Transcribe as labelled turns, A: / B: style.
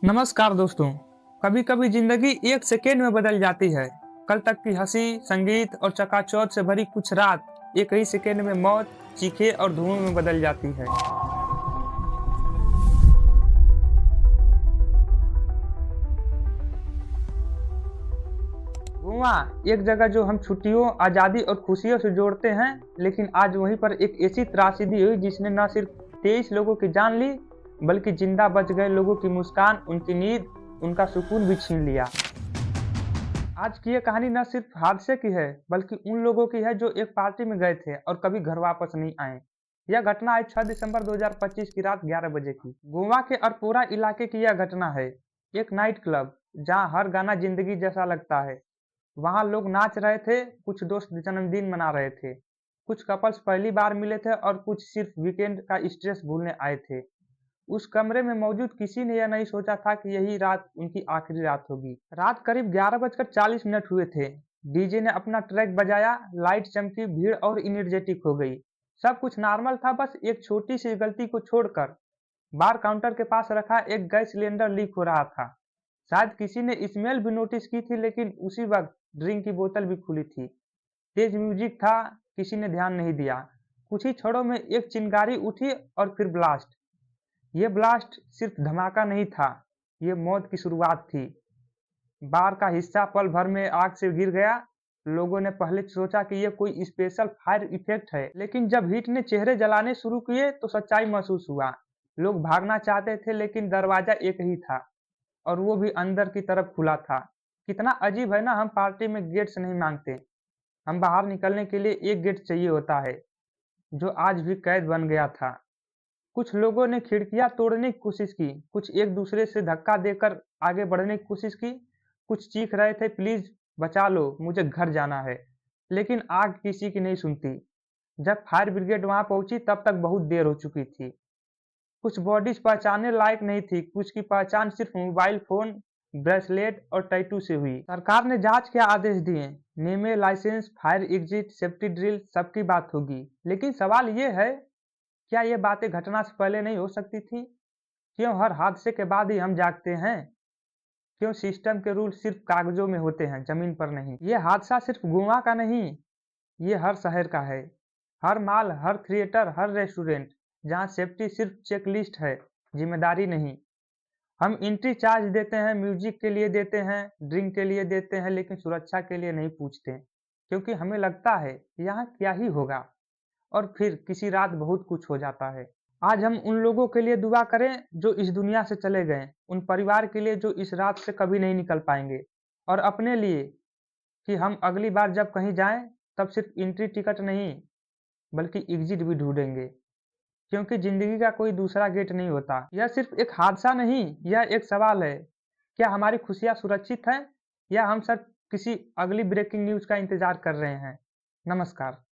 A: नमस्कार दोस्तों। कभी कभी जिंदगी एक सेकेंड में बदल जाती है। कल तक की हंसी, संगीत और चकाचौंध से भरी कुछ रात एक ही सेकेंड में मौत, चीखे और धुएं में बदल जाती है। गोवा, एक जगह जो हम छुट्टियों, आजादी और खुशियों से जोड़ते हैं, लेकिन आज वहीं पर एक ऐसी त्रासदी हुई जिसने न सिर्फ 23 लोगों की जान ली, बल्कि जिंदा बच गए लोगों की मुस्कान, उनकी नींद, उनका सुकून भी छीन लिया। आज की ये कहानी न सिर्फ हादसे की है, बल्कि उन लोगों की है जो एक पार्टी में गए थे और कभी घर वापस नहीं आए। यह घटना है 6 दिसंबर 2025 की रात 11 बजे की। गोवा के अरपोरा इलाके की यह घटना है। एक नाइट क्लब जहां हर गाना जिंदगी जैसा लगता है। वहां लोग नाच रहे थे, कुछ दोस्त जन्मदिन मना रहे थे, कुछ कपल्स पहली बार मिले थे और कुछ सिर्फ वीकेंड का स्ट्रेस भूलने आए थे। उस कमरे में मौजूद किसी ने यह नहीं सोचा था कि यही रात उनकी आखिरी रात होगी। रात करीब 11:40 हुए थे। डीजे ने अपना ट्रैक बजाया, लाइट चमकी, भीड़ और इनर्जेटिक हो गई। सब कुछ नॉर्मल था, बस एक छोटी सी गलती को छोड़कर। बार काउंटर के पास रखा एक गैस सिलेंडर लीक हो रहा था। शायद किसी ने स्मेल भी नोटिस की थी, लेकिन उसी वक्त ड्रिंक की बोतल भी खुली थी। तेज म्यूजिक था, किसी ने ध्यान नहीं दिया। कुछ ही क्षणों में एक चिंगारी उठी और फिर ब्लास्ट। ये ब्लास्ट सिर्फ धमाका नहीं था, ये मौत की शुरुआत थी। बार का हिस्सा पल भर में आग से घिर गया। लोगों ने पहले सोचा कि ये कोई स्पेशल फायर इफेक्ट है, लेकिन जब हीट ने चेहरे जलाने शुरू किए तो सच्चाई महसूस हुआ। लोग भागना चाहते थे, लेकिन दरवाजा एक ही था, और वो भी अंदर की तरफ खुला था। कितना अजीब है ना, हम पार्टी में गेट्स नहीं मांगते, हम बाहर निकलने के लिए एक गेट चाहिए होता है, जो आज भी कैद बन गया था। कुछ लोगों ने खिड़कियां तोड़ने की कोशिश की, कुछ एक दूसरे से धक्का देकर आगे बढ़ने की कोशिश की, कुछ चीख रहे थे, प्लीज बचा लो, मुझे घर जाना है। लेकिन आग किसी की नहीं सुनती। जब फायर ब्रिगेड वहां पहुंची तब तक बहुत देर हो चुकी थी। कुछ बॉडीज पहचानने लायक नहीं थी, कुछ की पहचान सिर्फ मोबाइल फोन, ब्रेसलेट और टैटू से हुई। सरकार ने जांच के आदेश दिए, नेमे, licence, fire exit, safety drill, सबकी बात होगी। लेकिन सवाल ये है, क्या ये बातें घटना से पहले नहीं हो सकती थी? क्यों हर हादसे के बाद ही हम जागते हैं? क्यों सिस्टम के रूल सिर्फ कागजों में होते हैं, जमीन पर नहीं? ये हादसा सिर्फ गोवा का नहीं, ये हर शहर का है। हर मॉल, हर थिएटर, हर रेस्टोरेंट, जहाँ सेफ्टी सिर्फ चेकलिस्ट है, जिम्मेदारी नहीं। हम एंट्री चार्ज देते हैं, म्यूजिक के लिए देते हैं, ड्रिंक के लिए देते हैं, लेकिन सुरक्षा के लिए नहीं पूछते, क्योंकि हमें लगता है यहाँ क्या ही होगा। और फिर किसी रात बहुत कुछ हो जाता है। आज हम उन लोगों के लिए दुआ करें जो इस दुनिया से चले गए, उन परिवार के लिए जो इस रात से कभी नहीं निकल पाएंगे, और अपने लिए कि हम अगली बार जब कहीं जाएं तब सिर्फ एंट्री टिकट नहीं, बल्कि एग्जिट भी ढूंढेंगे, क्योंकि जिंदगी का कोई दूसरा गेट नहीं होता। यह सिर्फ एक हादसा नहीं, यह एक सवाल है, क्या हमारी खुशियां सुरक्षित हैं, या हम सब किसी अगली ब्रेकिंग न्यूज का इंतजार कर रहे हैं। नमस्कार।